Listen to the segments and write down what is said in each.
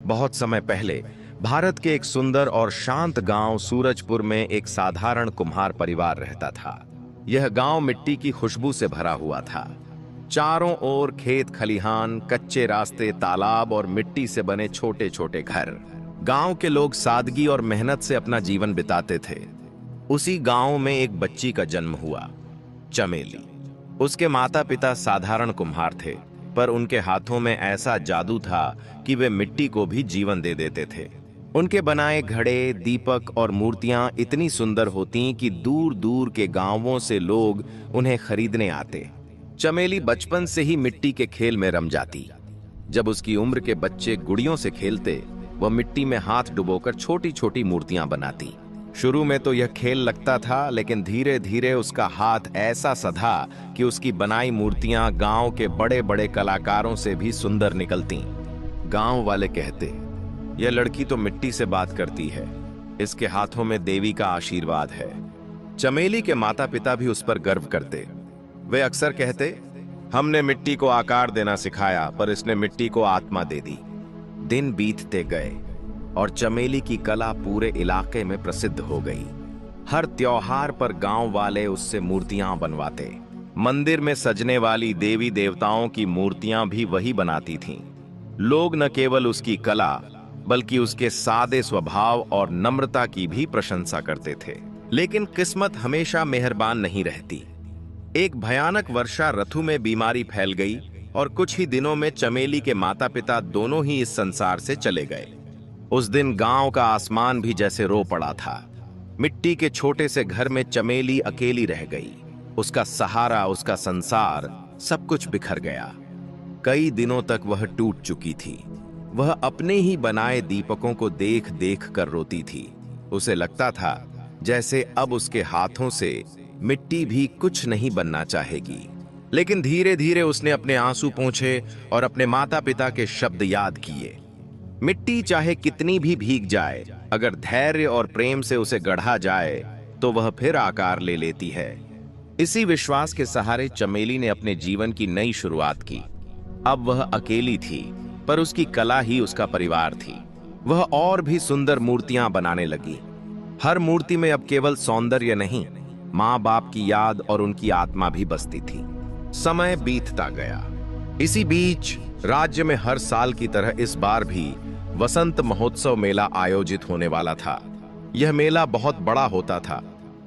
बहुत समय पहले भारत के एक सुंदर और शांत गांव सूरजपुर में एक साधारण कुम्हार परिवार रहता था। यह गांव मिट्टी की खुशबू से भरा हुआ था। चारों ओर खेत खलिहान, कच्चे रास्ते, तालाब और मिट्टी से बने छोटे छोटे घर। गांव के लोग सादगी और मेहनत से अपना जीवन बिताते थे। उसी गांव में एक बच्ची का जन्म हुआ, चमेली। उसके माता पिता साधारण कुम्हार थे, पर उनके हाथों में ऐसा जादू था कि वे मिट्टी को भी जीवन दे देते थे। उनके बनाए घड़े, दीपक और मूर्तियां इतनी सुंदर होती कि दूर दूर के गांवों से लोग उन्हें खरीदने आते। चमेली बचपन से ही मिट्टी के खेल में रम जाती। जब उसकी उम्र के बच्चे गुड़ियों से खेलते, वह मिट्टी में हाथ डुबोकर छोटी छोटी मूर्तियां बनाती। शुरू में तो यह खेल लगता था, लेकिन धीरे धीरे उसका हाथ ऐसा सधा कि उसकी बनाई मूर्तियां गांव के बड़े बड़े कलाकारों से भी सुंदर निकलती। गांव वाले कहते, यह लड़की तो मिट्टी से बात करती है, इसके हाथों में देवी का आशीर्वाद है। चमेली के माता पिता भी उस पर गर्व करते। वे अक्सर कहते, हमने मिट्टी को आकार देना सिखाया, पर इसने मिट्टी को आत्मा दे दी। दिन बीतते गए और चमेली की कला पूरे इलाके में प्रसिद्ध हो गई। हर त्योहार पर गांव वाले उससे मूर्तियां बनवाते। मंदिर में सजने वाली देवी देवताओं की मूर्तियां भी वही बनाती थीं। लोग न केवल उसकी कला, बल्कि उसके सादे स्वभाव और नम्रता की भी प्रशंसा करते थे। लेकिन किस्मत हमेशा मेहरबान नहीं रहती। एक भयानक वर्षा ऋतु में बीमारी फैल गई और कुछ ही दिनों में चमेली के माता पिता दोनों ही इस संसार से चले गए। उस दिन गांव का आसमान भी जैसे रो पड़ा था। मिट्टी के छोटे से घर में चमेली अकेली रह गई। उसका सहारा, उसका संसार, सब कुछ बिखर गया। कई दिनों तक वह टूट चुकी थी। वह अपने ही बनाए दीपकों को देख देख कर रोती थी। उसे लगता था जैसे अब उसके हाथों से मिट्टी भी कुछ नहीं बनना चाहेगी। लेकिन धीरे धीरे उसने अपने आंसू पोंछे और अपने माता पिता के शब्द याद किए। मिट्टी चाहे कितनी भी भीग जाए, अगर धैर्य और प्रेम से उसे गढ़ा जाए तो वह फिर आकार ले लेती है। इसी विश्वास के सहारे चमेली ने अपने जीवन की नई शुरुआत की। अब वह अकेली थी, पर उसकी कला ही उसका परिवार थी। वह और भी सुंदर मूर्तियां बनाने लगी। हर मूर्ति में अब केवल सौंदर्य नहीं, माँ बाप की याद और उनकी आत्मा भी बसती थी। समय बीतता गया। इसी बीच राज्य में हर साल की तरह इस बार भी वसंत महोत्सव मेला आयोजित होने वाला था। यह मेला बहुत बड़ा होता था।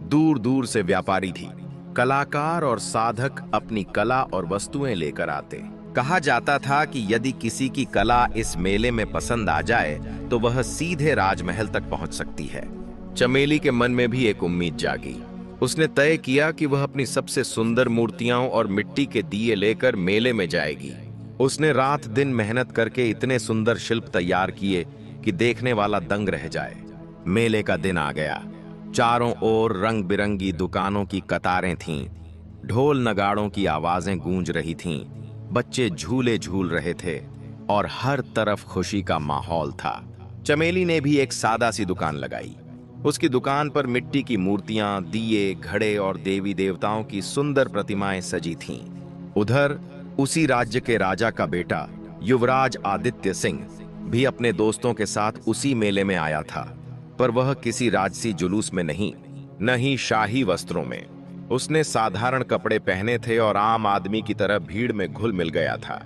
दूर दूर से व्यापारी थी, कलाकार और साधक अपनी कला और वस्तुएं लेकर आते। कहा जाता था कि यदि किसी की कला इस मेले में पसंद आ जाए तो वह सीधे राजमहल तक पहुंच सकती है। चमेली के मन में भी एक उम्मीद जागी। उसने तय किया कि वह अपनी सबसे सुंदर मूर्तियां और मिट्टी के दिए लेकर मेले में जाएगी। उसने रात दिन मेहनत करके इतने सुंदर शिल्प तैयार किए कि देखने वाला दंग रह जाए। मेले का दिन आ गया। चारों ओर रंग बिरंगी दुकानों की कतारें थीं। ढोल नगाड़ों की आवाजें गूंज रही थीं। बच्चे झूले झूल रहे थे और हर तरफ खुशी का माहौल था। चमेली ने भी एक सादा सी दुकान लगाई। उसकी दुकान पर मिट्टी की मूर्तियां, दिए, घड़े और देवी देवताओं की सुंदर प्रतिमाएं सजी थीं। उधर उसी राज्य के राजा का बेटा युवराज आदित्य सिंह भी अपने दोस्तों के साथ उसी मेले में आया था, पर वह किसी राजसी जुलूस में नहीं, न ही शाही वस्त्रों में। उसने साधारण कपड़े पहने थे और आम आदमी की तरह भीड़ में घुल मिल गया था।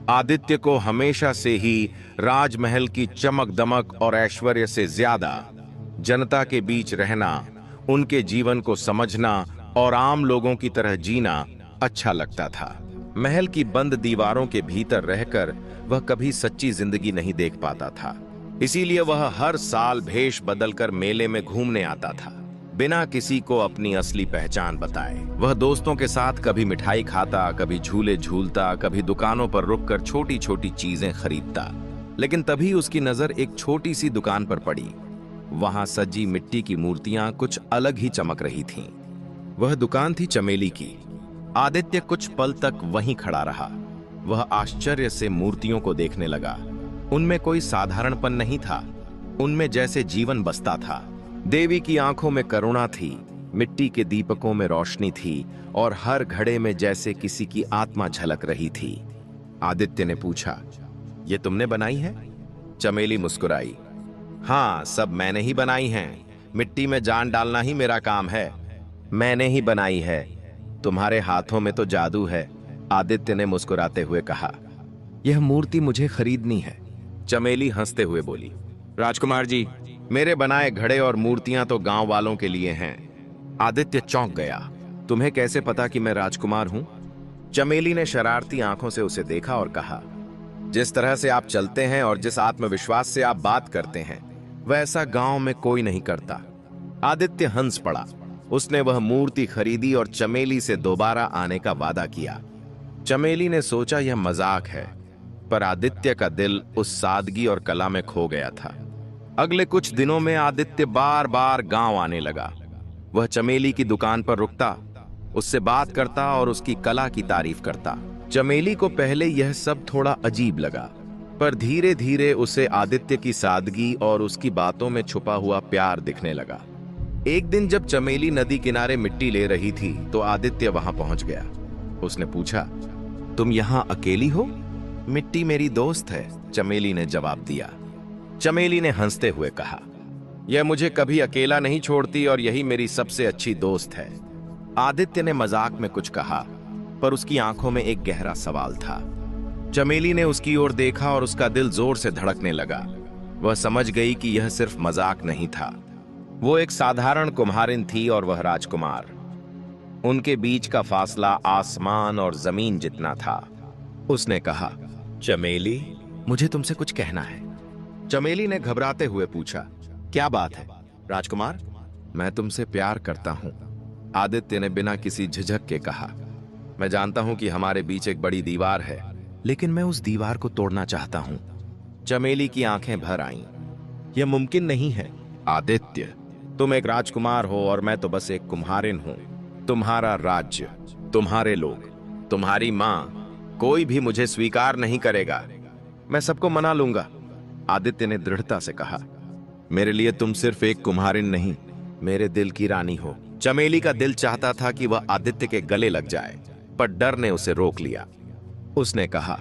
आदित्य को हमेशा से ही राजमहल की चमक दमक और ऐश्वर्य से ज्यादा जनता के बीच रहना, उनके जीवन को समझना और आम लोगों की तरह जीना अच्छा लगता था। महल की बंद दीवारों के भीतर रहकर वह कभी सच्ची जिंदगी नहीं देख पाता था। इसीलिए वह हर साल भेष बदलकर मेले में घूमने आता था, बिना किसी को अपनी असली पहचान बताए। वह दोस्तों के साथ कभी मिठाई खाता, कभी झूले झूलता, कभी दुकानों पर रुककर छोटी छोटी चीजें खरीदता। लेकिन तभी उसकी नजर एक छोटी सी दुकान पर पड़ी। वहां सजी मिट्टी की मूर्तियां कुछ अलग ही चमक रही थीं। वह दुकान थी चमेली की। आदित्य कुछ पल तक वहीं खड़ा रहा। वह आश्चर्य से मूर्तियों को देखने लगा। उनमें कोई साधारणपन नहीं था, उनमें जैसे जीवन बसता था। देवी की आंखों में करुणा थी, मिट्टी के दीपकों में रोशनी थी और हर घड़े में जैसे किसी की आत्मा झलक रही थी। आदित्य ने पूछा, ये तुमने बनाई है? चमेली मुस्कुराई। हाँ, सब मैंने ही बनाई हैं। मिट्टी में जान डालना ही मेरा काम है। मैंने ही बनाई है। तुम्हारे हाथों में तो जादू है, आदित्य ने मुस्कुराते हुए कहा। यह मूर्ति मुझे खरीदनी है, चमेली हंसते हुए बोली। राजकुमार जी, मेरे बनाए घड़े और मूर्तियां तो गांव वालों के लिए हैं। आदित्य चौंक गया। तुम्हें कैसे पता कि मैं राजकुमार हूं? चमेली ने शरारती आंखों से उसे देखा और कहा, जिस तरह से आप चलते हैं और जिस आत्मविश्वास से आप बात करते हैं, वैसा गांव में कोई नहीं करता। आदित्य हंस पड़ा। उसने वह मूर्ति खरीदी और चमेली से दोबारा आने का वादा किया। चमेली ने सोचा यह मजाक है, पर आदित्य का दिल उस सादगी और कला में खो गया था। अगले कुछ दिनों में आदित्य बार बार गांव आने लगा। वह चमेली की दुकान पर रुकता, उससे बात करता और उसकी कला की तारीफ करता। चमेली को पहले यह सब थोड़ा अजीब लगा, पर धीरे धीरे उसे आदित्य की सादगी और उसकी बातों में छुपा हुआ प्यार दिखने लगा। एक दिन जब चमेली नदी किनारे मिट्टी ले रही थी तो आदित्य वहां पहुंच गया। उसने पूछा, तुम यहां अकेली हो? मिट्टी मेरी दोस्त है, चमेली ने जवाब दिया। चमेली ने हंसते हुए कहा, यह मुझे कभी अकेला नहीं छोड़ती और यही मेरी सबसे अच्छी दोस्त है। आदित्य ने मजाक में कुछ कहा, पर उसकी आंखों में एक गहरा सवाल था। चमेली ने उसकी ओर देखा और उसका दिल जोर से धड़कने लगा। वह समझ गई कि यह सिर्फ मजाक नहीं था। वो एक साधारण कुम्हारिन थी और वह राजकुमार। उनके बीच का फासला आसमान और जमीन जितना था। उसने कहा, चमेली, मुझे तुमसे कुछ कहना है। चमेली ने घबराते हुए पूछा, क्या बात है? राजकुमार, मैं तुमसे प्यार करता हूं, आदित्य ने बिना किसी झिझक के कहा। मैं जानता हूं कि हमारे बीच एक बड़ी दीवार है, लेकिन मैं उस दीवार को तोड़ना चाहता हूं। चमेली की आंखें भर आईं। यह मुमकिन नहीं है आदित्य, तुम एक राजकुमार हो और मैं तो बस एक कुम्हारिन हूं। तुम्हारा राज्य, तुम्हारे लोग, तुम्हारी मां, कोई भी मुझे स्वीकार नहीं करेगा। मैं सबको मना लूंगा, आदित्य ने दृढ़ता से कहा। मेरे लिए तुम सिर्फ एक कुम्हारिन नहीं, मेरे दिल की रानी हो। चमेली का दिल चाहता था कि वह आदित्य के गले लग जाए, पर डर ने उसे रोक लिया। उसने कहा,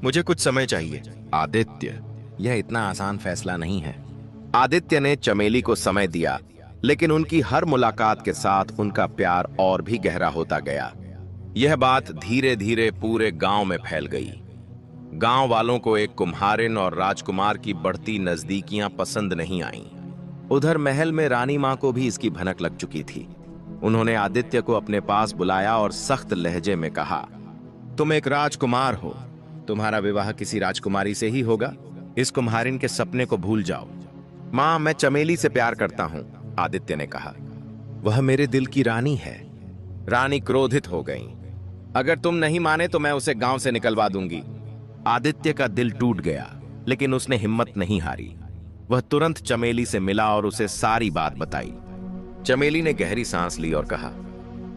मुझे कुछ समय चाहिए। आदित्य, यह इतना आसान फैसला नहीं है। आदित्य ने चमेली को समय दिया, लेकिन उनकी हर मुलाकात के साथ उनका प्यार और भी गहरा होता गया। यह बात धीरे धीरे पूरे गांव में फैल गई। गांव वालों को एक कुम्हारिन और राजकुमार की बढ़ती नजदीकियां पसंद नहीं आईं। उधर महल में रानी मां को भी इसकी भनक लग चुकी थी। उन्होंने आदित्य को अपने पास बुलाया और सख्त लहजे में कहा, तुम एक राजकुमार हो, तुम्हारा विवाह किसी राजकुमारी से ही होगा। इस कुम्हारिन के सपने को भूल जाओ। मां, मैं चमेली से प्यार करता हूं, आदित्य ने कहा। वह मेरे दिल की रानी है। रानी क्रोधित हो गई। अगर तुम नहीं माने तो मैं उसे गांव से निकलवा दूंगी। आदित्य का दिल टूट गया, लेकिन उसने हिम्मत नहीं हारी। वह तुरंत चमेली से मिला और उसे सारी बात बताई। चमेली ने गहरी सांस ली और कहा,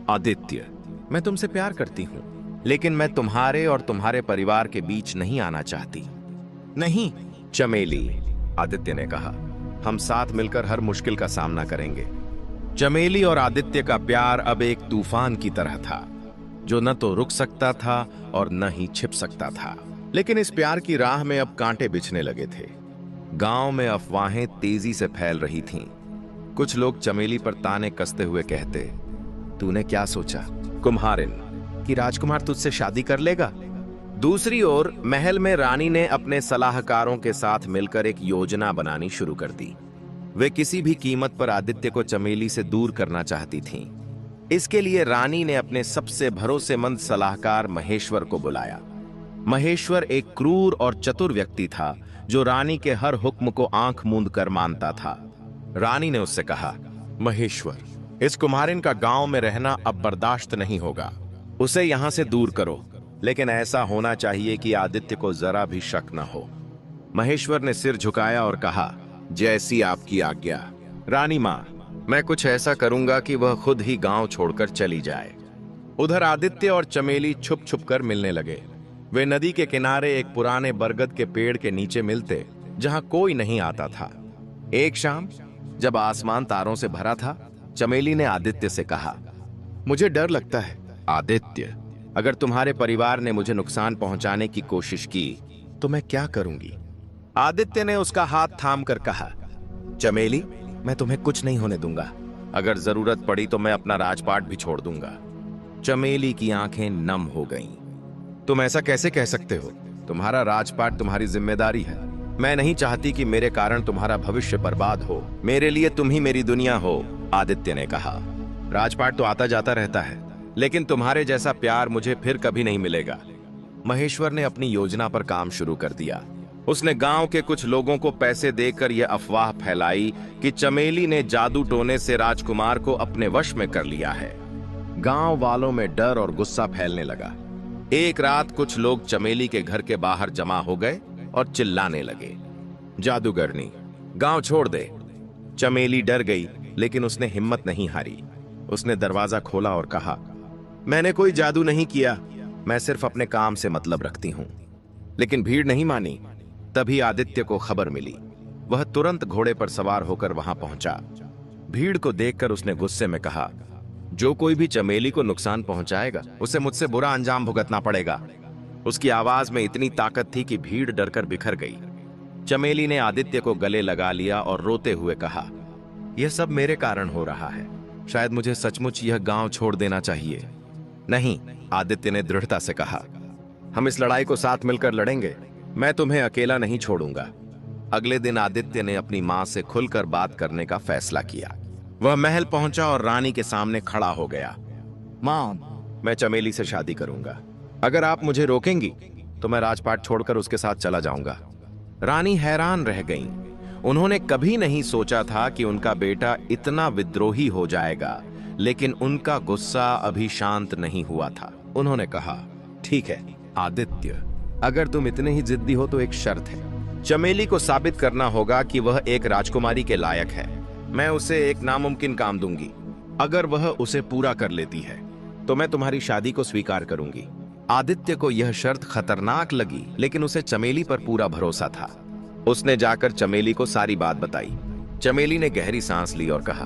आदित्य, मैं तुमसे प्यार करती हूं, लेकिन मैं तुम्हारे और तुम्हारे परिवार के बीच नहीं आना चाहती। नहीं चमेली, आदित्य ने कहा, हम साथ मिलकर हर मुश्किल का सामना करेंगे। चमेली और आदित्य का प्यार अब एक तूफान की तरह था, जो न तो रुक सकता था और न ही छिप सकता था। लेकिन इस प्यार की राह में अब कांटे बिछने लगे थे। गांव में अफवाहें तेजी से फैल रही थीं। कुछ लोग चमेली पर ताने कसते हुए कहते, तूने क्या सोचा कुम्हारिन, कि राजकुमार तुझसे शादी कर लेगा? दूसरी ओर महल में रानी ने अपने सलाहकारों के साथ मिलकर एक योजना बनानी शुरू कर दी। वे किसी भी कीमत पर आदित्य को चमेली से दूर करना चाहती थीं। इसके लिए रानी ने अपने सबसे भरोसेमंद सलाहकार महेश्वर को बुलाया। महेश्वर एक क्रूर और चतुर व्यक्ति था, जो रानी के हर हुक्म को आंख मूंद कर मानता था। रानी ने उससे कहा, महेश्वर, इस कुम्हारिन का गांव में रहना अब बर्दाश्त नहीं होगा। उसे यहां से दूर करो, लेकिन ऐसा होना चाहिए कि आदित्य को जरा भी शक न हो। महेश्वर ने सिर झुकाया और कहा, जैसी आपकी आज्ञा रानी मां, मैं कुछ ऐसा करूंगा कि वह खुद ही गांव छोड़कर चली जाए। उधर आदित्य और चमेली छुप छुप कर मिलने लगे। वे नदी के किनारे एक पुराने बरगद के पेड़ के नीचे मिलते, जहां कोई नहीं आता था। एक शाम जब आसमान तारों से भरा था, चमेली ने आदित्य से कहा, मुझे डर लगता है आदित्य, अगर तुम्हारे परिवार ने मुझे नुकसान पहुंचाने की कोशिश की तो मैं क्या करूंगी? आदित्य ने उसका हाथ थाम कर कहा, चमेली, मैं तुम्हें कुछ नहीं होने दूंगा। अगर जरूरत पड़ी तो मैं अपना राजपाट भी छोड़ दूंगा। चमेली की आंखें नम हो गईं। तुम ऐसा कैसे कह सकते हो? तुम्हारा राजपाट तुम्हारी जिम्मेदारी है। मैं नहीं चाहती कि मेरे कारण तुम्हारा भविष्य बर्बाद हो। मेरे लिए तुम ही मेरी दुनिया हो, आदित्य ने कहा। राजपाट तो आता जाता रहता है, लेकिन तुम्हारे जैसा प्यार मुझे फिर कभी नहीं मिलेगा। महेश्वर ने अपनी योजना पर काम शुरू कर दिया। उसने गांव के कुछ लोगों को पैसे देकर यह अफवाह फैलाई कि चमेली ने जादू टोने से राजकुमार को अपने वश में कर लिया है। गांव वालों में डर और गुस्सा फैलने लगा। एक रात कुछ लोग चमेली के घर के बाहर जमा हो गए और चिल्लाने लगे, जादूगरनी, गांव छोड़ दे। चमेली डर गई, लेकिन उसने हिम्मत नहीं हारी। उसने दरवाजा खोला और कहा, मैंने कोई जादू नहीं किया, मैं सिर्फ अपने काम से मतलब रखती हूं। लेकिन भीड़ नहीं मानी। तभी आदित्य को खबर मिली। वह तुरंत घोड़े पर सवार होकर वहां पहुंचा। भीड़ को देखकर उसने गुस्से में कहा, जो कोई भी चमेली को नुकसान पहुंचाएगा उसे मुझसे बुरा अंजाम भुगतना पड़ेगा। उसकी आवाज में इतनी ताकत थी कि भीड़ डरकर बिखर गई। चमेली ने आदित्य को गले लगा लिया और रोते हुए कहा, यह सब मेरे कारण हो रहा है। शायद मुझे सचमुच यह गांव छोड़ देना चाहिए। नहीं, आदित्य ने दृढ़ता से कहा, हम इस लड़ाई को साथ मिलकर लड़ेंगे। मैं तुम्हें अकेला नहीं छोड़ूंगा। अगले दिन आदित्य ने अपनी मां से खुलकर बात करने का फैसला किया। वह महल पहुंचा और रानी के सामने खड़ा हो गया। मां, मैं चमेली से शादी करूंगा। अगर आप मुझे रोकेंगी तो मैं राजपाट छोड़कर उसके साथ चला जाऊंगा। रानी हैरान रह गईं। उन्होंने कभी नहीं सोचा था कि उनका बेटा इतना विद्रोही हो जाएगा, लेकिन उनका गुस्सा अभी शांत नहीं हुआ था। उन्होंने कहा, ठीक है आदित्य, अगर तुम इतने ही जिद्दी हो तो एक शर्त है। चमेली को साबित करना होगा कि वह एक राजकुमारी के लायक है। मैं उसे एक नामुमकिन काम दूंगी। अगर वह उसे पूरा कर लेती है तो मैं तुम्हारी शादी को स्वीकार करूंगी। आदित्य को यह शर्त खतरनाक लगी, लेकिन उसे चमेली पर पूरा भरोसा था। उसने जाकर चमेली को सारी बात बताई। चमेली ने गहरी सांस ली और कहा,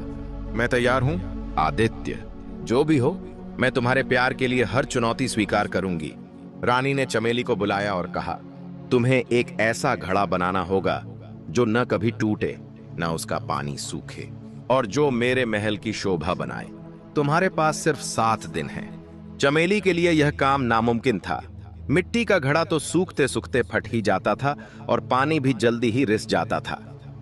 मैं तैयार हूं आदित्य, जो भी हो, मैं तुम्हारे प्यार के लिए हर चुनौती स्वीकार करूंगी। रानी ने चमेली को बुलाया और कहा, तुम्हें एक ऐसा घड़ा बनाना होगा जो न कभी टूटे, न उसका पानी सूखे, और जो मेरे महल की शोभा बनाए। तुम्हारे पास सिर्फ 7 दिन हैं। चमेली के लिए यह काम नामुमकिन था। मिट्टी का घड़ा तो सूखते सूखते फट ही जाता था और पानी भी जल्दी ही रिस जाता था।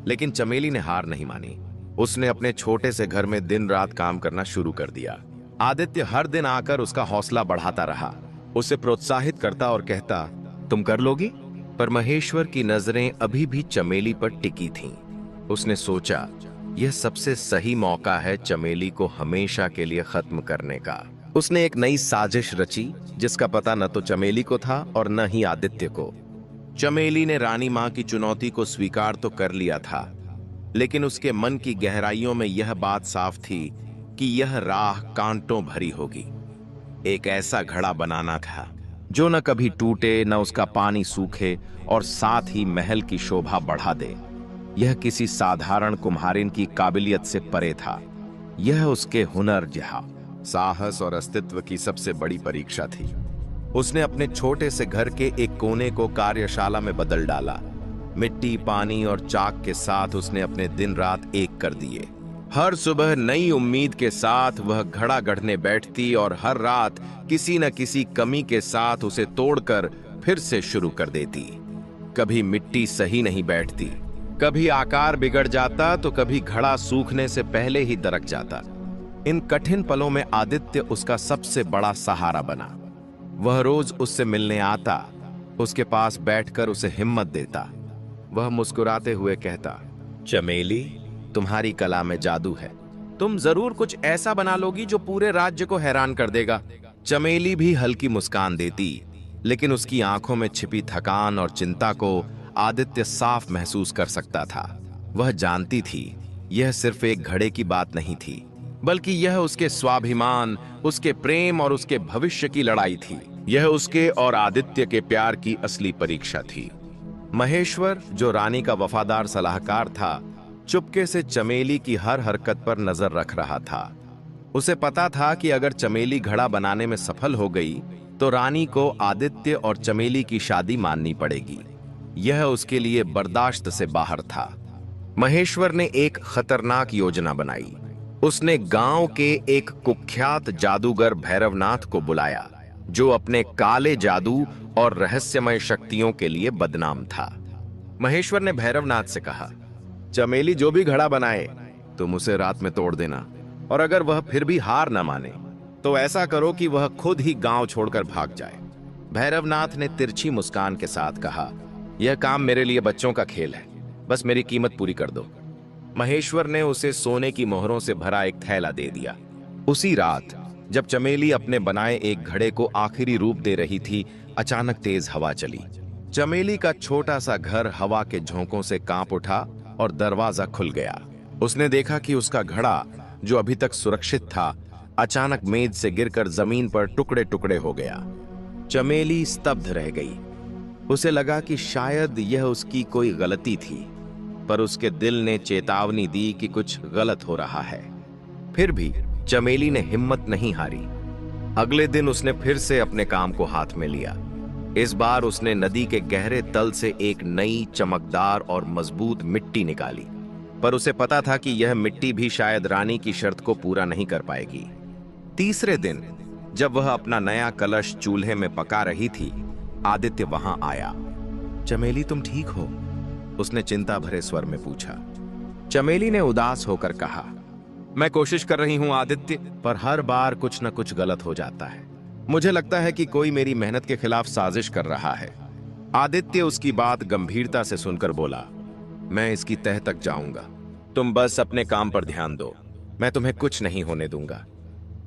लेकिन चमेली ने हार नहीं मानी। उसने अपने छोटे से घर में दिन रात काम करना शुरू कर दिया। आदित्य हर दिन आकर उसका हौसला बढ़ाता रहा, उसे प्रोत्साहित करता और कहता, तुम कर लोगी। पर महेश्वर की नजरें अभी भी चमेली पर टिकी थीं। उसने सोचा, यह सबसे सही मौका है चमेली को हमेशा के लिए खत्म करने का। उसने एक नई साजिश रची, जिसका पता न तो चमेली को था और न ही आदित्य को। चमेली ने रानी मां की चुनौती को स्वीकार तो कर लिया था, लेकिन उसके मन की गहराइयों में यह बात साफ थी कि यह राह कांटों भरी होगी। एक ऐसा घड़ा बनाना था जो न कभी टूटे, न उसका पानी सूखे, और साथ ही महल की शोभा बढ़ा दे। यह किसी साधारण कुम्हारिन की काबिलियत से परे था। यह उसके हुनर, जहां साहस और अस्तित्व की सबसे बड़ी परीक्षा थी। उसने अपने छोटे से घर के एक कोने को कार्यशाला में बदल डाला। मिट्टी, पानी और चाक के साथ उसने अपने दिन रात एक कर दिए। हर सुबह नई उम्मीद के साथ वह घड़ा गढ़ने बैठती और हर रात किसी न किसी कमी के साथ उसे तोड़कर फिर से शुरू कर देती। कभी मिट्टी सही नहीं बैठती, कभी आकार बिगड़ जाता, तो कभी घड़ा सूखने से पहले ही दरक जाता। इन कठिन पलों में आदित्य उसका सबसे बड़ा सहारा बना। वह रोज उससे मिलने आता, उसके पास बैठकर उसे हिम्मत देता। वह मुस्कुराते हुए कहता, चमेली, तुम्हारी कला में जादू है। तुम जरूर कुछ ऐसा बना लोगी जो पूरे राज्य को हैरान कर देगा। चमेली भी हल्की मुस्कान देती, लेकिन उसकी आंखों में छिपी थकान और चिंता को आदित्य साफ महसूस कर सकता था। वह जानती थी यह सिर्फ एक घड़े की बात नहीं थी, बल्कि यह उसके स्वाभिमान, उसके प्रेम और उसके भविष्य की लड़ाई थी। यह उसके और आदित्य के प्यार की असली परीक्षा थी। महेश्वर, जो रानी का वफादार सलाहकार था, चुपके से चमेली की हर हरकत पर नजर रख रहा था। उसे पता था कि अगर चमेली घड़ा बनाने में सफल हो गई तो रानी को आदित्य और चमेली की शादी माननी पड़ेगी। यह उसके लिए बर्दाश्त से बाहर था। महेश्वर ने एक खतरनाक योजना बनाई। उसने गांव के एक कुख्यात जादूगर भैरवनाथ को बुलाया, जो अपने काले जादू और रहस्यमय शक्तियों के लिए बदनाम था। महेश्वर ने भैरवनाथ से कहा, चमेली जो भी घड़ा बनाए तुम उसे रात में तोड़ देना, और अगर वह फिर भी हार न माने तो ऐसा करो कि वह खुद ही गांव छोड़कर भाग जाए। भैरवनाथ ने तिरछी मुस्कान के साथ कहा, यह काम मेरे लिए बच्चों का खेल है, बस मेरी कीमत पूरी कर दो। महेश्वर ने उसे सोने की मोहरों से भरा एक थैला दे दिया। उसी रात जब चमेली अपने बनाए एक घड़े को आखिरी रूप दे रही थी, अचानक तेज हवा चली। चमेली का छोटा सा घर हवा के झोंकों से कांप उठा और दरवाजा खुल गया। उसने देखा कि उसका घड़ा, जो अभी तक सुरक्षित था, अचानक मेज से गिरकर जमीन पर टुकड़े टुकड़े हो गया। चमेली स्तब्ध रह गई। उसे लगा कि शायद यह उसकी कोई गलती थी, पर उसके दिल ने चेतावनी दी कि कुछ गलत हो रहा है। फिर भी चमेली ने हिम्मत नहीं हारी। अगले दिन उसने फिर से अपने काम को हाथ में लिया। इस बार उसने नदी के गहरे तल से एक नई चमकदार और मजबूत मिट्टी निकाली, पर उसे पता था कि यह मिट्टी भी शायद रानी की शर्त को पूरा नहीं कर पाएगी। तीसरे दिन जब वह अपना नया कलश चूल्हे में पका रही थी, आदित्य वहां आया। चमेली तुम ठीक हो? उसने चिंता भरे स्वर में पूछा। चमेली ने उदास होकर कहा, मैं कोशिश कर रही हूं आदित्य, पर हर बार कुछ न कुछ गलत हो जाता है। मुझे लगता है कि कोई मेरी मेहनत के खिलाफ साजिश कर रहा है। आदित्य उसकी बात गंभीरता से सुनकर बोला, मैं इसकी तह तक जाऊंगा, तुम बस अपने काम पर ध्यान दो, मैं तुम्हें कुछ नहीं होने दूंगा।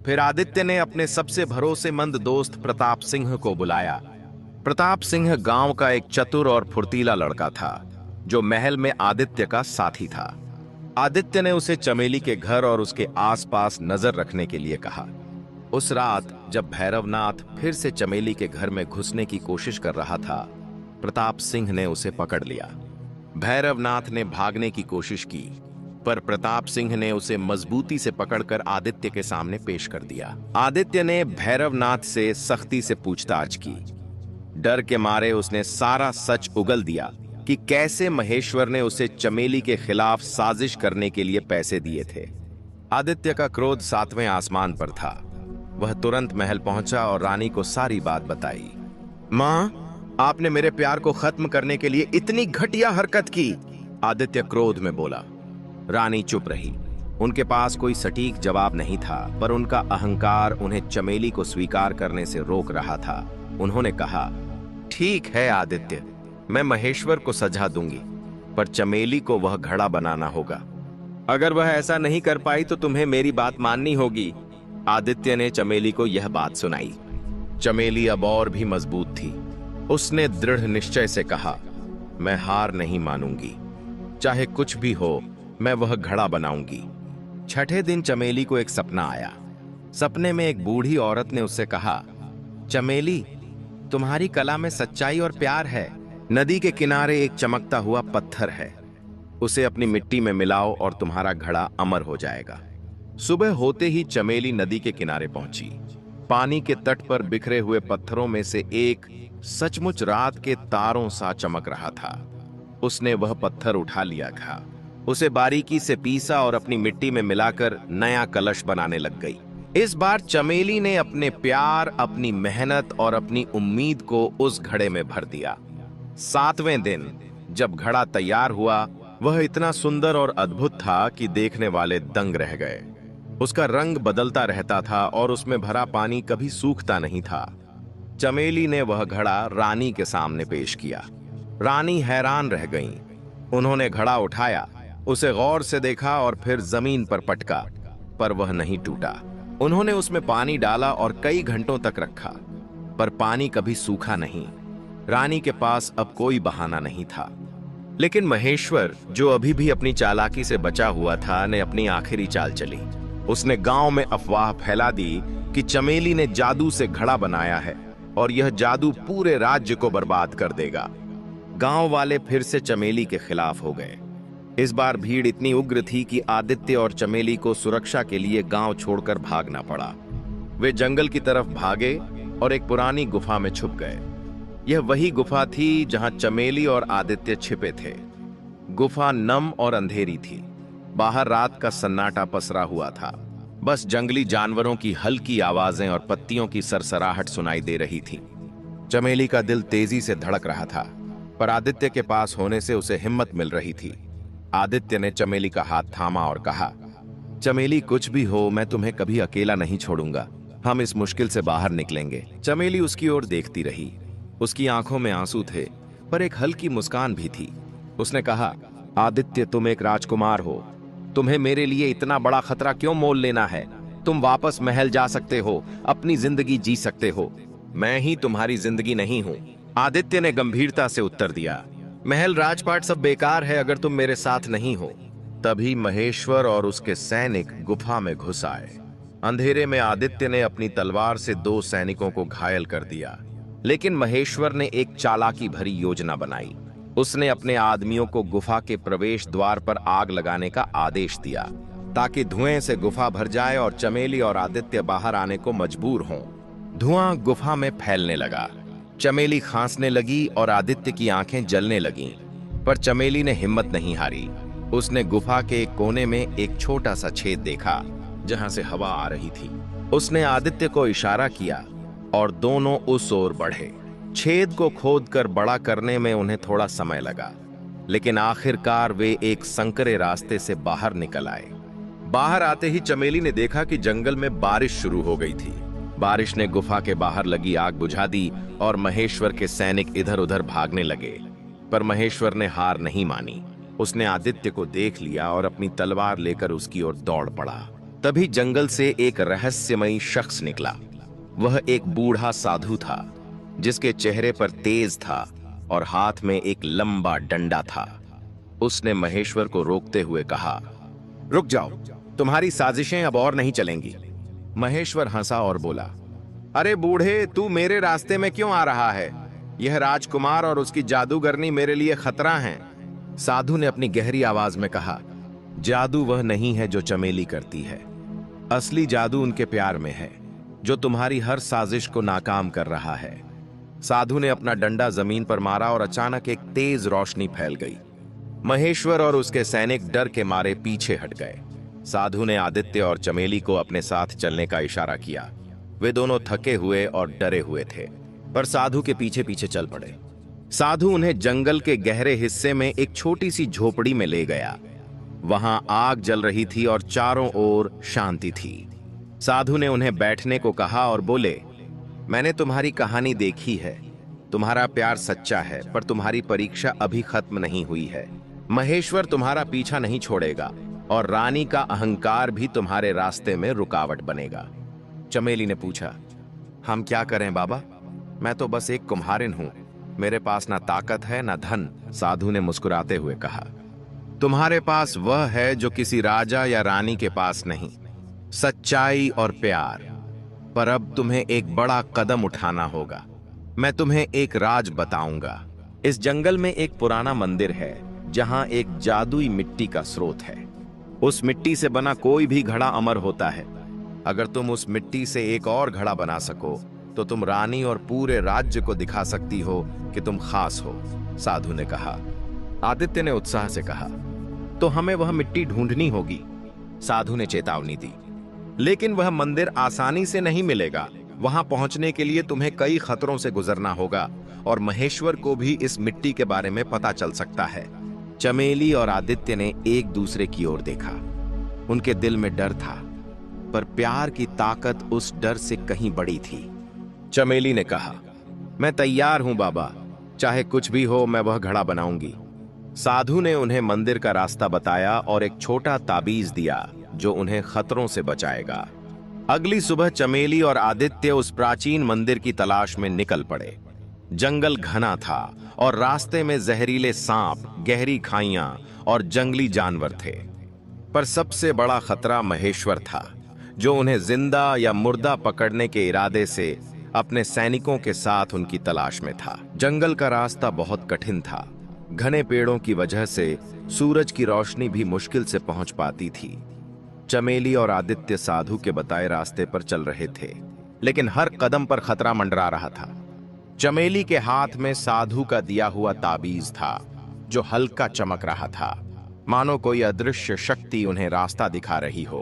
फिर आदित्य ने अपने सबसे भरोसेमंद दोस्त प्रताप सिंह को बुलाया। प्रताप सिंह गांव का एक चतुर और फुर्तीला लड़का था, जो महल में आदित्य का साथी था। आदित्य ने उसे चमेली के घर और उसके आसपास नजर रखने के लिए कहा। उस रात जब भैरवनाथ फिर से चमेली के घर में घुसने की कोशिश कर रहा था, प्रताप सिंह ने उसे पकड़ लिया। भैरवनाथ ने भागने की कोशिश की, पर प्रताप सिंह ने उसे मजबूती से पकड़कर आदित्य के सामने पेश कर दिया। आदित्य ने भैरवनाथ से सख्ती से पूछताछ की। डर के मारे उसने सारा सच उगल दिया कि कैसे महेश्वर ने उसे चमेली के खिलाफ साजिश करने के लिए पैसे दिए थे। आदित्य का क्रोध 7वें आसमान पर था। वह तुरंत महल पहुंचा और रानी को सारी बात बताई। मां, आपने मेरे प्यार को खत्म करने के लिए इतनी घटिया हरकत की, आदित्य क्रोध में बोला। रानी चुप रही। उनके पास कोई सटीक जवाब नहीं था, पर उनका अहंकार उन्हें चमेली को स्वीकार करने से रोक रहा था। उन्होंने कहा, ठीक है आदित्य, मैं महेश्वर को सजा दूंगी, पर चमेली को वह घड़ा बनाना होगा। अगर वह ऐसा नहीं कर पाई तो तुम्हें मेरी बात माननी होगी। आदित्य ने चमेली को यह बात सुनाई। चमेली अब और भी मजबूत थी। उसने दृढ़ निश्चय से कहा, मैं हार नहीं मानूंगी, चाहे कुछ भी हो, मैं वह घड़ा बनाऊंगी। छठे दिन चमेली को एक सपना आया। सपने में एक बूढ़ी औरत ने उससे कहा, चमेली, तुम्हारी कला में सच्चाई और प्यार है। नदी के किनारे एक चमकता हुआ पत्थर है, उसे अपनी मिट्टी में मिलाओ और तुम्हारा घड़ा अमर हो जाएगा। सुबह होते ही चमेली नदी के किनारे पहुंची। पानी के तट पर बिखरे हुए पत्थरों में से एक सचमुच रात के तारों सा चमक रहा था। उसने वह पत्थर उठा लिया था, उसे बारीकी से पीसा और अपनी मिट्टी में मिलाकर नया कलश बनाने लग गई। इस बार चमेली ने अपने प्यार, अपनी मेहनत और अपनी उम्मीद को उस घड़े में भर दिया। 7वें दिन जब घड़ा तैयार हुआ, वह इतना सुंदर और अद्भुत था कि देखने वाले दंग रह गए। उसका रंग बदलता रहता था और उसमें भरा पानी कभी सूखता नहीं था। चमेली ने वह घड़ा रानी के सामने पेश किया। रानी हैरान रह गईं। उन्होंने घड़ा उठाया, उसे गौर से देखा और फिर जमीन पर पटका, पर वह नहीं टूटा। उन्होंने उसमें पानी डाला और कई घंटों तक रखा, पर पानी कभी सूखा नहीं। रानी के पास अब कोई बहाना नहीं था। लेकिन महेश्वर, जो अभी भी अपनी चालाकी से बचा हुआ था, ने अपनी आखिरी चाल चली। उसने गांव में अफवाह फैला दी कि चमेली ने जादू से घड़ा बनाया है और यह जादू पूरे राज्य को बर्बाद कर देगा। गांव वाले फिर से चमेली के खिलाफ हो गए। इस बार भीड़ इतनी उग्र थी कि आदित्य और चमेली को सुरक्षा के लिए गांव छोड़कर भागना पड़ा। वे जंगल की तरफ भागे और एक पुरानी गुफा में छुप गए। यह वही गुफा थी जहां चमेली और आदित्य छिपे थे। गुफा नम और अंधेरी थी। बाहर रात का सन्नाटा पसरा हुआ था। बस जंगली जानवरों की हल्की आवाजें और पत्तियों की सरसराहट सुनाई दे रही थी। चमेली का दिल तेजी से धड़क रहा था, पर आदित्य के पास होने से उसे हिम्मत मिल रही थी। आदित्य ने चमेली का हाथ थामा और कहा, चमेली, कुछ भी हो, मैं तुम्हें कभी अकेला नहीं छोड़ूंगा। हम इस मुश्किल से बाहर निकलेंगे। चमेली उसकी ओर देखती रही। उसकी आंखों में आंसू थे, पर एक हल्की मुस्कान भी थी। उसने कहा, आदित्य, तुम एक राजकुमार हो। तुम्हें मेरे लिए इतना बड़ा खतरा क्यों मोल लेना है? तुम वापस महल जा सकते हो, अपनी जिंदगी जी सकते हो। मैं ही तुम्हारी जिंदगी नहीं हूं। आदित्य ने गंभीरता से उत्तर दिया, महल राजपाट सब बेकार है अगर तुम मेरे साथ नहीं हो। तभी महेश्वर और उसके सैनिक गुफा में घुस आए। अंधेरे में आदित्य ने अपनी तलवार से 2 सैनिकों को घायल कर दिया, लेकिन महेश्वर ने एक चालाकी भरी योजना बनाई। उसने अपने आदमियों को गुफा के प्रवेश द्वार पर आग लगाने का आदेश दिया, ताकि धुएं से गुफा भर जाए और चमेली और आदित्य बाहर आने को मजबूर हों। धुआं गुफा में फैलने लगा। चमेली खांसने लगी और आदित्य की आंखें जलने लगीं, पर चमेली ने हिम्मत नहीं हारी। उसने गुफा के एक कोने में एक छोटा सा छेद देखा, जहां से हवा आ रही थी। उसने आदित्य को इशारा किया और दोनों उस ओर बढ़े। छेद को खोदकर बड़ा करने में उन्हें थोड़ा समय लगा, लेकिन आखिरकार वे एक संकरे रास्ते से बाहर निकल आए। बाहर आते ही चमेली ने देखा कि जंगल में बारिश शुरू हो गई थी। बारिश ने गुफा के बाहर लगी आग बुझा दी और महेश्वर के सैनिक इधर उधर भागने लगे, पर महेश्वर ने हार नहीं मानी। उसने आदित्य को देख लिया और अपनी तलवार लेकर उसकी ओर दौड़ पड़ा। तभी जंगल से एक रहस्यमयी शख्स निकला। वह एक बूढ़ा साधु था, जिसके चेहरे पर तेज था और हाथ में एक लंबा डंडा था। उसने महेश्वर को रोकते हुए कहा, रुक जाओ, तुम्हारी साजिशें अब और नहीं चलेंगी। महेश्वर हंसा और बोला, अरे बूढ़े, तू मेरे रास्ते में क्यों आ रहा है? यह राजकुमार और उसकी जादूगरनी मेरे लिए खतरा हैं। साधु ने अपनी गहरी आवाज में कहा, जादू वह नहीं है जो चमेली करती है। असली जादू उनके प्यार में है, जो तुम्हारी हर साजिश को नाकाम कर रहा है। साधु ने अपना डंडा जमीन पर मारा और अचानक एक तेज रोशनी फैल गई। महेश्वर और उसके सैनिक डर के मारे पीछे हट गए। साधु ने आदित्य और चमेली को अपने साथ चलने का इशारा किया। वे दोनों थके हुए और डरे हुए थे, पर साधु के पीछे पीछे चल पड़े। साधु उन्हें जंगल के गहरे हिस्से में एक छोटी सी झोपड़ी में ले गया। वहां आग जल रही थी और चारों ओर शांति थी। साधु ने उन्हें बैठने को कहा और बोले, मैंने तुम्हारी कहानी देखी है। तुम्हारा प्यार सच्चा है, पर तुम्हारी परीक्षा अभी खत्म नहीं हुई है। महेश्वर तुम्हारा पीछा नहीं छोड़ेगा और रानी का अहंकार भी तुम्हारे रास्ते में रुकावट बनेगा। चमेली ने पूछा, हम क्या करें बाबा? मैं तो बस एक कुम्हारिन हूं। मेरे पास ना ताकत है ना धन। साधु ने मुस्कुराते हुए कहा, तुम्हारे पास वह है जो किसी राजा या रानी के पास नहीं, सच्चाई और प्यार। पर अब तुम्हें एक बड़ा कदम उठाना होगा। मैं तुम्हें एक राज बताऊंगा। इस जंगल में एक पुराना मंदिर है, जहां एक जादुई मिट्टी का स्रोत है। उस मिट्टी से बना कोई भी घड़ा अमर होता है। अगर तुम उस मिट्टी से एक और घड़ा बना सको, तो तुम रानी और पूरे राज्य को दिखा सकती हो कि तुम खास हो। साधु ने कहा। आदित्य ने उत्साह से कहा, तो हमें वह मिट्टी ढूंढनी होगी। साधु ने चेतावनी दी, लेकिन वह मंदिर आसानी से नहीं मिलेगा। वहां पहुंचने के लिए तुम्हें कई खतरों से गुजरना होगा और महेश्वर को भी इस मिट्टी के बारे में पता चल सकता है। चमेली और आदित्य ने एक दूसरे की ओर देखा। उनके दिल में डर था, पर प्यार की ताकत उस डर से कहीं बड़ी थी। चमेली ने कहा, मैं तैयार हूं बाबा, चाहे कुछ भी हो मैं वह घड़ा बनाऊंगी। साधु ने उन्हें मंदिर का रास्ता बताया और एक छोटा ताबीज दिया जो उन्हें खतरों से बचाएगा। अगली सुबह चमेली और आदित्य उस प्राचीन मंदिर की तलाश में निकल पड़े। जंगल घना था और रास्ते में जहरीले सांप, गहरी खाइयां और जंगली जानवर थे। पर सबसे बड़ा खतरा महेश्वर था, जो उन्हें जिंदा या मुर्दा पकड़ने के इरादे से अपने सैनिकों के साथ उनकी तलाश में था। जंगल का रास्ता बहुत कठिन था। घने पेड़ों की वजह से सूरज की रोशनी भी मुश्किल से पहुंच पाती थी। चमेली और आदित्य साधु के बताए रास्ते पर चल रहे थे, लेकिन हर कदम पर खतरा मंडरा रहा था। चमेली के हाथ में साधु का दिया हुआ ताबीज था जो हल्का चमक रहा था, मानो कोई अदृश्य शक्ति उन्हें रास्ता दिखा रही हो।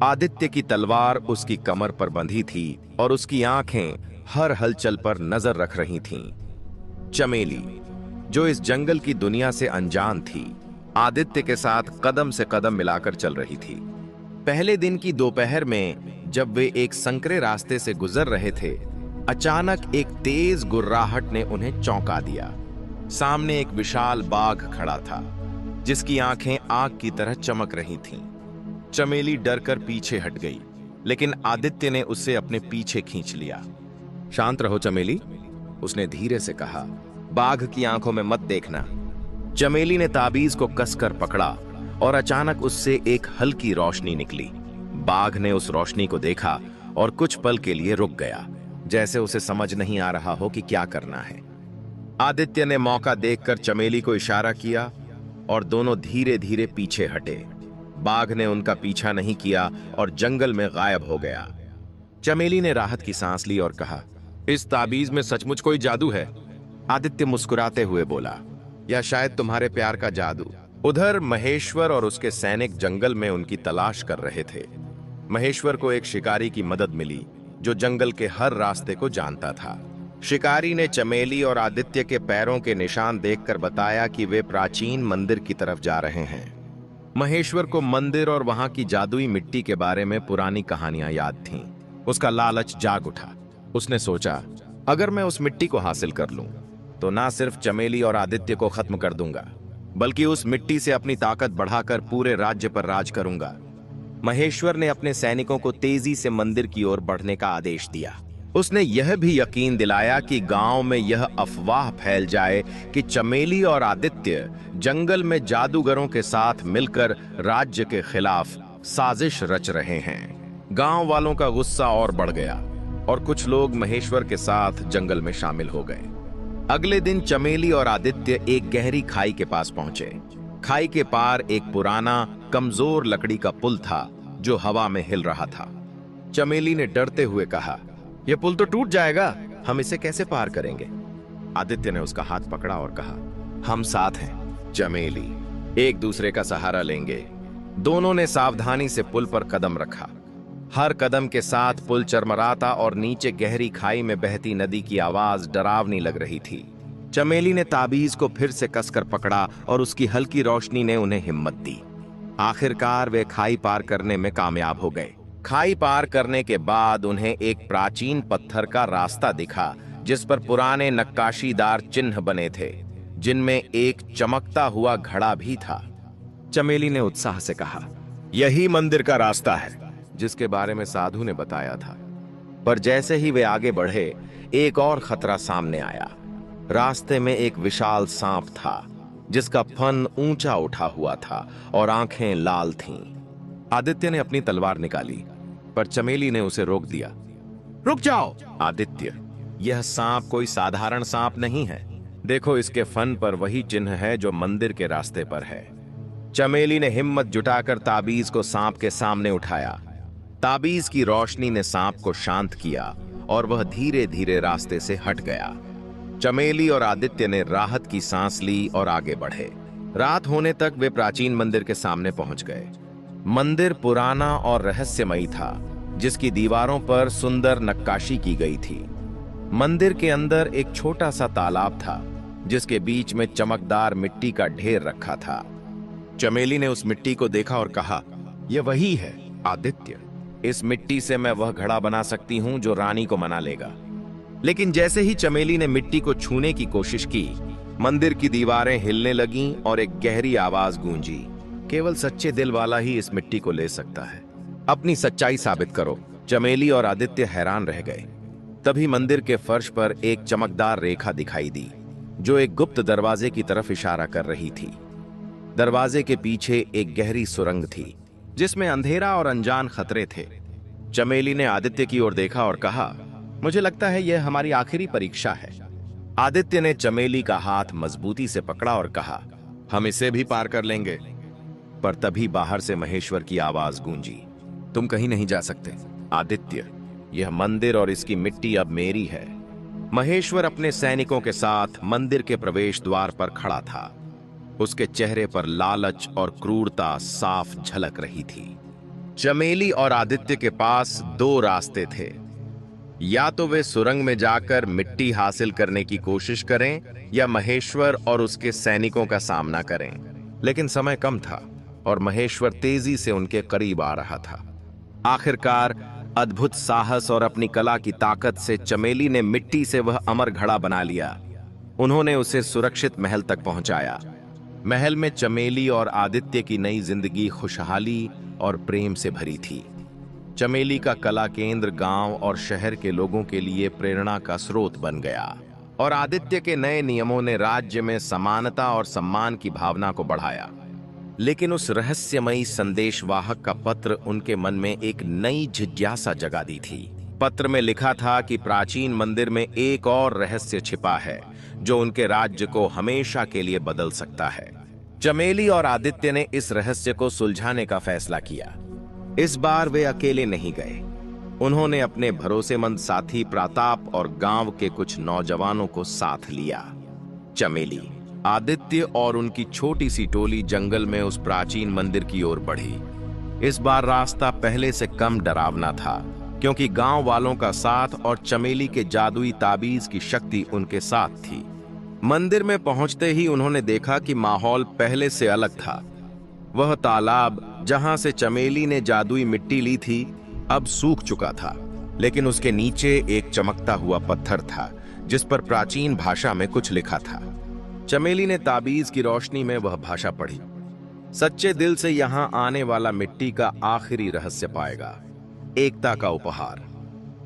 आदित्य की तलवार उसकी कमर पर बंधी थी और उसकी आंखें हर हलचल पर नजर रख रही थीं। चमेली, जो इस जंगल की दुनिया से अनजान थी, आदित्य के साथ कदम से कदम मिलाकर चल रही थी। पहले दिन की दोपहर में जब वे एक संकरे रास्ते से गुजर रहे थे, अचानक एक तेज गुर्राहट ने उन्हें चौंका दिया। सामने एक विशाल बाघ खड़ा था जिसकी आंखें आग की तरह चमक रही थीं। चमेली डरकर पीछे हट गई, लेकिन आदित्य ने उसे अपने पीछे खींच लिया। शांत रहो चमेली, उसने धीरे से कहा, बाघ की आंखों में मत देखना। चमेली ने ताबीज को कसकर पकड़ा और अचानक उससे एक हल्की रोशनी निकली। बाघ ने उस रोशनी को देखा और कुछ पल के लिए रुक गया, जैसे उसे समझ नहीं आ रहा हो कि क्या करना है। आदित्य ने मौका देखकर चमेली को इशारा किया और दोनों धीरे धीरे पीछे हटे। बाघ ने उनका पीछा नहीं किया और जंगल में गायब हो गया। चमेली ने राहत की सांस ली और कहा, इस ताबीज में सचमुच कोई जादू है? आदित्य मुस्कुराते हुए बोला, या शायद तुम्हारे प्यार का जादू। उधर महेश्वर और उसके सैनिक जंगल में उनकी तलाश कर रहे थे। महेश्वर को एक शिकारी की मदद मिली जो जंगल के हर रास्ते को जानता था। शिकारी ने चमेली और आदित्य के पैरों के निशान देखकर बताया कि वे प्राचीन मंदिर की तरफ जा रहे हैं। महेश्वर को मंदिर और वहां की जादुई मिट्टी के बारे में पुरानी कहानियां याद थीं। उसका लालच जाग उठा। उसने सोचा, अगर मैं उस मिट्टी को हासिल कर लूं तो ना सिर्फ चमेली और आदित्य को खत्म कर दूंगा, बल्कि उस मिट्टी से अपनी ताकत बढ़ाकर पूरे राज्य पर राज करूंगा। महेश्वर ने अपने सैनिकों को तेजी से मंदिर की ओर बढ़ने का आदेश दिया। उसने यह भी यकीन दिलाया कि गांव में यह अफवाह फैल जाए कि चमेली और आदित्य जंगल में जादूगरों के साथ मिलकर राज्य के खिलाफ साजिश रच रहे हैं। गांव वालों का गुस्सा और बढ़ गया और कुछ लोग महेश्वर के साथ जंगल में शामिल हो गए। अगले दिन चमेली और आदित्य एक गहरी खाई के पास पहुंचे। खाई के पार एक पुराना कमजोर लकड़ी का पुल था जो हवा में हिल रहा था। चमेली ने डरते हुए कहा, यह पुल तो टूट जाएगा, हम इसे कैसे पार करेंगे? आदित्य ने उसका हाथ पकड़ा और कहा, हम साथ हैं चमेली, एक दूसरे का सहारा लेंगे। दोनों ने सावधानी से पुल पर कदम रखा। हर कदम के साथ पुल चरमराता और नीचे गहरी खाई में बहती नदी की आवाज डरावनी लग रही थी। चमेली ने ताबीज को फिर से कसकर पकड़ा और उसकी हल्की रोशनी ने उन्हें हिम्मत दी। आखिरकार वे खाई पार करने में कामयाब हो गए। खाई पार करने के बाद उन्हें एक प्राचीन पत्थर का रास्ता दिखा जिस पर पुराने नक्काशीदार चिन्ह बने थे, जिनमें एक चमकता हुआ घड़ा भी था। चमेली ने उत्साह से कहा, यही मंदिर का रास्ता है जिसके बारे में साधु ने बताया था। पर जैसे ही वे आगे बढ़े, एक और खतरा सामने आया। रास्ते में एक विशाल सांप था जिसका फन ऊंचा उठा हुआ था और आंखें लाल थीं। आदित्य ने अपनी तलवार निकाली, पर चमेली ने उसे रोक दिया। रुक जाओ आदित्य, यह सांप कोई साधारण सांप नहीं है। देखो, इसके फन पर वही चिन्ह है जो मंदिर के रास्ते पर है। चमेली ने हिम्मत जुटाकर ताबीज को सांप के सामने उठाया। ताबीज की रोशनी ने सांप को शांत किया और वह धीरे धीरे रास्ते से हट गया। चमेली और आदित्य ने राहत की सांस ली और आगे बढ़े। रात होने तक वे प्राचीन मंदिर के सामने पहुंच गए। मंदिर पुराना और रहस्यमयी था, जिसकी दीवारों पर सुंदर नक्काशी की गई थी। मंदिर के अंदर एक छोटा सा तालाब था जिसके बीच में चमकदार मिट्टी का ढेर रखा था। चमेली ने उस मिट्टी को देखा और कहा, यह वही है आदित्य, इस मिट्टी से मैं वह घड़ा बना सकती हूं जो रानी को मना लेगा। लेकिन जैसे ही चमेली ने मिट्टी को छूने की कोशिश की, मंदिर की दीवारें हिलने लगीं और एक गहरी आवाज गूंजी, केवल सच्चे दिल वाला ही इस मिट्टी को ले सकता है। अपनी सच्चाई साबित करो। चमेली और आदित्य हैरान रह गए। तभी मंदिर के फर्श पर एक चमकदार रेखा दिखाई दी जो एक गुप्त दरवाजे की तरफ इशारा कर रही थी। दरवाजे के पीछे एक गहरी सुरंग थी जिसमें अंधेरा और अनजान खतरे थे। चमेली ने आदित्य की ओर देखा और कहा, मुझे लगता है यह हमारी आखिरी परीक्षा है। आदित्य ने चमेली का हाथ मजबूती से पकड़ा और कहा, हम इसे भी पार कर लेंगे। पर तभी बाहर से महेश्वर की आवाज गूंजी, तुम कहीं नहीं जा सकते आदित्य, यह मंदिर और इसकी मिट्टी अब मेरी है। महेश्वर अपने सैनिकों के साथ मंदिर के प्रवेश द्वार पर खड़ा था। उसके चेहरे पर लालच और क्रूरता साफ झलक रही थी। चमेली और आदित्य के पास दो रास्ते थे, या तो वे सुरंग में जाकर मिट्टी हासिल करने की कोशिश करें या महेश्वर और उसके सैनिकों का सामना करें। लेकिन समय कम था और महेश्वर तेजी से उनके करीब आ रहा था। आखिरकार अद्भुत साहस और अपनी कला की ताकत से चमेली ने मिट्टी से वह अमर घड़ा बना लिया। उन्होंने उसे सुरक्षित महल तक पहुंचाया। महल में चमेली और आदित्य की नई जिंदगी खुशहाली और प्रेम से भरी थी। चमेली का कला केंद्र गांव और शहर के लोगों के लिए प्रेरणा का स्रोत बन गया और आदित्य के नए नियमों ने राज्य में समानता और सम्मान की भावना को बढ़ाया। लेकिन उस रहस्यमयी संदेशवाहक का पत्र उनके मन में एक नई जिज्ञासा जगा दी थी। पत्र में लिखा था कि प्राचीन मंदिर में एक और रहस्य छिपा है जो उनके राज्य को हमेशा के लिए बदल सकता है। चमेली और आदित्य ने इस रहस्य को सुलझाने का फैसला किया। इस बार वे अकेले नहीं गए। उन्होंने अपने भरोसेमंद साथी प्रताप और गांव के कुछ नौजवानों को साथ लिया। चमेली, आदित्य और उनकी छोटी सी टोली जंगल में उस प्राचीन मंदिर की ओर बढ़ी। इस बार रास्ता पहले से कम डरावना था, क्योंकि गांव वालों का साथ और चमेली के जादुई ताबीज की शक्ति उनके साथ थी। मंदिर में पहुंचते ही उन्होंने देखा कि माहौल पहले से अलग था। वह तालाब जहां से चमेली ने जादुई मिट्टी ली थी अब सूख चुका था, लेकिन उसके नीचे एक चमकता हुआ पत्थर था जिस पर प्राचीन भाषा में कुछ लिखा था। चमेली ने ताबीज की रोशनी में वह भाषा पढ़ी। सच्चे दिल से यहां आने वाला मिट्टी का आखिरी रहस्य पाएगा, एकता का उपहार।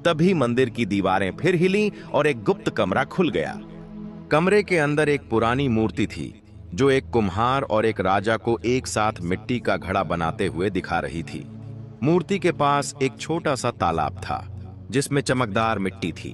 तभी मंदिर की दीवारें फिर हिलीं और एक गुप्त कमरा खुल गया। कमरे के अंदर एक पुरानी मूर्ति थी जो एक कुम्हार और एक राजा को एक साथ मिट्टी का घड़ा बनाते हुए दिखा रही थी। मूर्ति के पास एक छोटा सा तालाब था जिसमें चमकदार मिट्टी थी,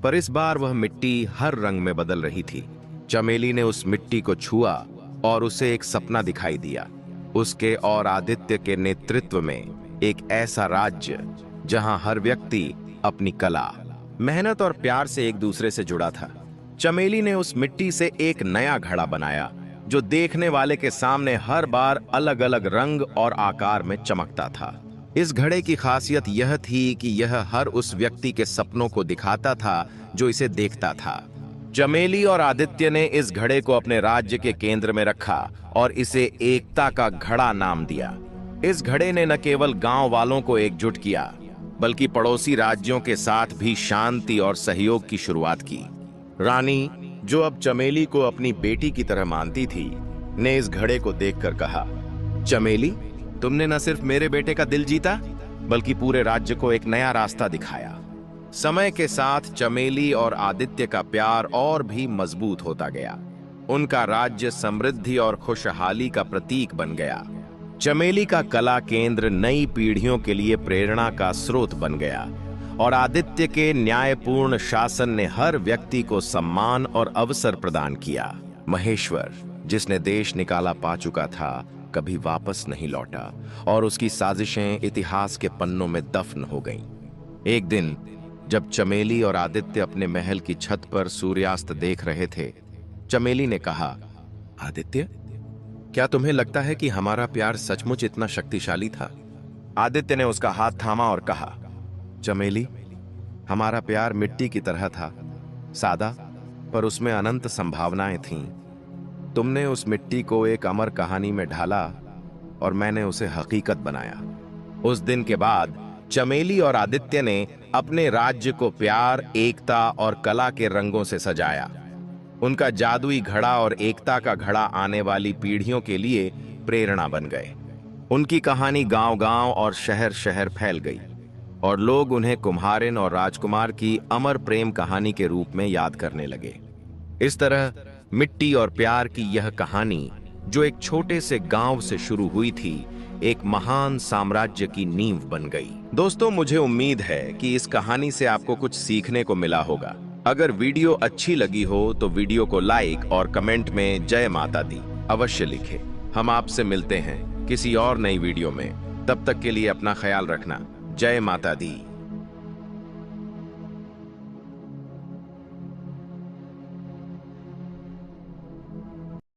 पर इस बार वह मिट्टी हर रंग में बदल रही थी। चमेली ने उस मिट्टी को छुआ और उसे एक सपना दिखाई दिया। उसके और आदित्य के नेतृत्व में एक ऐसा राज्य जहां हर व्यक्ति अपनी कला, मेहनत और प्यार से एक दूसरे से जुड़ा था। चमेली ने उस मिट्टी से एक नया घड़ा बनाया जो देखने वाले के सामने हर बार अलग अलग रंग और आकार में चमकता था। इस घड़े की खासियत यह थी कि यह हर उस व्यक्ति के सपनों को दिखाता था जो इसे देखता था। चमेली और आदित्य ने इस घड़े को अपने राज्य के केंद्र में रखा और इसे एकता का घड़ा नाम दिया। इस घड़े ने न केवल गांव वालों को एकजुट किया, बल्कि पड़ोसी राज्यों के साथ भी शांति और सहयोग की शुरुआत की। रानी, जो अब चमेली को अपनी बेटी की तरह मानती थी, ने इस घड़े को देखकर कहा, चमेली, तुमने न सिर्फ मेरे बेटे का दिल जीता, बल्कि पूरे राज्य को एक नया रास्ता दिखाया। समय के साथ चमेली और आदित्य का प्यार और भी मजबूत होता गया। उनका राज्य समृद्धि और खुशहाली का प्रतीक बन गया। चमेली का कला केंद्र नई पीढ़ियों के लिए प्रेरणा का स्रोत बन गया और आदित्य के न्यायपूर्ण शासन ने हर व्यक्ति को सम्मान और अवसर प्रदान किया। महेश्वर, जिसने देश निकाला पा चुका था, कभी वापस नहीं लौटा और उसकी साजिशें इतिहास के पन्नों में दफन हो गईं। एक दिन जब चमेली और आदित्य अपने महल की छत पर सूर्यास्त देख रहे थे, चमेली ने कहा, आदित्य, क्या तुम्हें लगता है कि हमारा प्यार सचमुच इतना शक्तिशाली था? आदित्य ने उसका हाथ थामा और कहा, चमेली, हमारा प्यार मिट्टी की तरह था, सादा, पर उसमें अनंत संभावनाएं थीं। तुमने उस मिट्टी को एक अमर कहानी में ढाला और मैंने उसे हकीकत बनाया। उस दिन के बाद चमेली और आदित्य ने अपने राज्य को प्यार, एकता और कला के रंगों से सजाया। उनका जादुई घड़ा और एकता का घड़ा आने वाली पीढ़ियों के लिए प्रेरणा बन गए। उनकी कहानी गांव-गांव और शहर-शहर फैल गई और लोग उन्हें कुम्हारिन और राजकुमार की अमर प्रेम कहानी के रूप में याद करने लगे। इस तरह मिट्टी और प्यार की यह कहानी, जो एक छोटे से गांव से शुरू हुई थी, एक महान साम्राज्य की नींव बन गई। दोस्तों, मुझे उम्मीद है कि इस कहानी से आपको कुछ सीखने को मिला होगा। अगर वीडियो अच्छी लगी हो तो वीडियो को लाइक और कमेंट में जय माता दी अवश्य लिखें। हम आपसे मिलते हैं किसी और नई वीडियो में। तब तक के लिए अपना ख्याल रखना। जय माता दी।